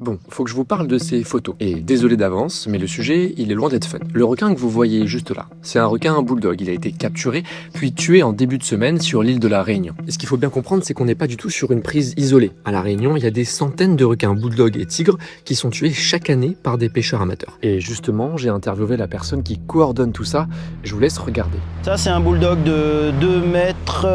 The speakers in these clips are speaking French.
Bon, faut que je vous parle de ces photos. Et désolé d'avance, mais le sujet, il est loin d'être fun. Le requin que vous voyez juste là, c'est un requin bulldog. Il a été capturé, puis tué en début de semaine sur l'île de la Réunion. Et ce qu'il faut bien comprendre, c'est qu'on n'est pas du tout sur une prise isolée. À la Réunion, il y a des centaines de requins bulldog et tigres qui sont tués chaque année par des pêcheurs amateurs. Et justement, j'ai interviewé la personne qui coordonne tout ça. Je vous laisse regarder. Ça, c'est un bulldog de 2 mètres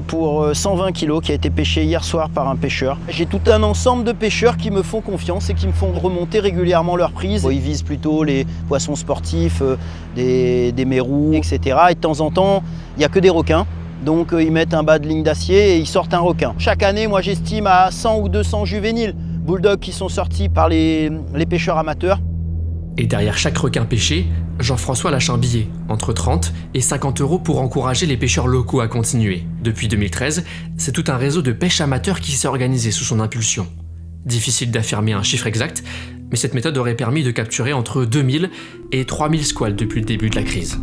pour 120 kg qui a été pêché hier soir par un pêcheur. J'ai tout un ensemble de pêcheurs qui me font confiance et qui me font remonter régulièrement leurs prises. Ils visent plutôt les poissons sportifs, des mérous, etc. Et de temps en temps, il n'y a que des requins. Donc ils mettent un bas de ligne d'acier et ils sortent un requin. Chaque année, moi j'estime à 100 ou 200 juvéniles bulldogs qui sont sortis par les pêcheurs amateurs. Et derrière chaque requin pêché, Jean-François lâche un billet, entre 30 et 50 € pour encourager les pêcheurs locaux à continuer. Depuis 2013, c'est tout un réseau de pêche amateur qui s'est organisé sous son impulsion. Difficile d'affirmer un chiffre exact, mais cette méthode aurait permis de capturer entre 2000 et 3000 squales depuis le début de la crise.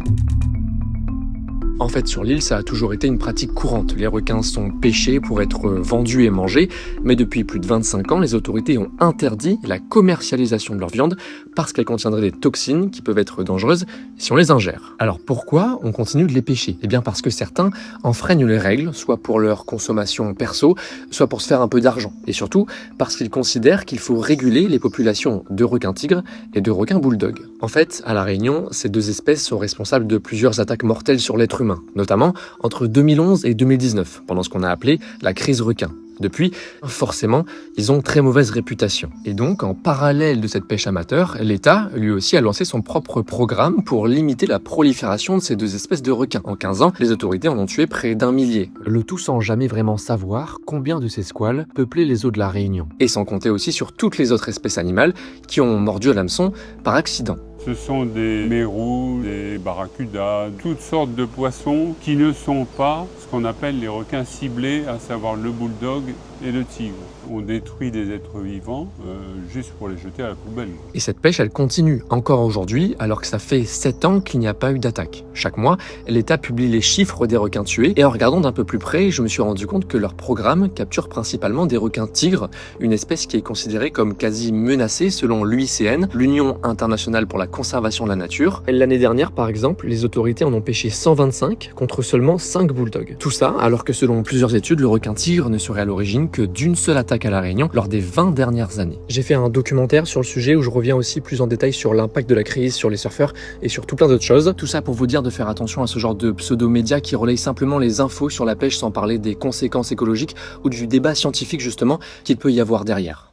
En fait, sur l'île, ça a toujours été une pratique courante. Les requins sont pêchés pour être vendus et mangés, mais depuis plus de 25 ans, les autorités ont interdit la commercialisation de leur viande parce qu'elle contiendrait des toxines qui peuvent être dangereuses si on les ingère. Alors pourquoi on continue de les pêcher? Eh bien parce que certains enfreignent les règles, soit pour leur consommation perso, soit pour se faire un peu d'argent. Et surtout, parce qu'ils considèrent qu'il faut réguler les populations de requins tigres et de requins bulldog. En fait, à La Réunion, ces deux espèces sont responsables de plusieurs attaques mortelles sur l'être humain, notamment entre 2011 et 2019, pendant ce qu'on a appelé la crise requin. Depuis, forcément, ils ont très mauvaise réputation. Et donc, en parallèle de cette pêche amateur, l'État, lui aussi, a lancé son propre programme pour limiter la prolifération de ces deux espèces de requins. En 15 ans, les autorités en ont tué près d'1 millier. Le tout sans jamais vraiment savoir combien de ces squales peuplaient les eaux de la Réunion. Et sans compter aussi sur toutes les autres espèces animales qui ont mordu à l'hameçon par accident. Ce sont des mérous, des barracudas, toutes sortes de poissons qui ne sont pas ce qu'on appelle les requins ciblés, à savoir le bulldog et le tigre. On détruit des êtres vivants juste pour les jeter à la poubelle. Et cette pêche, elle continue encore aujourd'hui, alors que ça fait 7 ans qu'il n'y a pas eu d'attaque. Chaque mois, l'État publie les chiffres des requins tués, et en regardant d'un peu plus près, je me suis rendu compte que leur programme capture principalement des requins tigres, une espèce qui est considérée comme quasi menacée selon l'UICN, l'Union internationale pour la conservation de la nature. L'année dernière, par exemple, les autorités en ont pêché 125 contre seulement 5 bulldogs. Tout ça alors que selon plusieurs études, le requin tigre ne serait à l'origine que d'une seule attaque à La Réunion lors des 20 dernières années. J'ai fait un documentaire sur le sujet où je reviens aussi plus en détail sur l'impact de la crise sur les surfeurs et sur tout plein d'autres choses. Tout ça pour vous dire de faire attention à ce genre de pseudo-médias qui relayent simplement les infos sur la pêche sans parler des conséquences écologiques ou du débat scientifique justement qu'il peut y avoir derrière.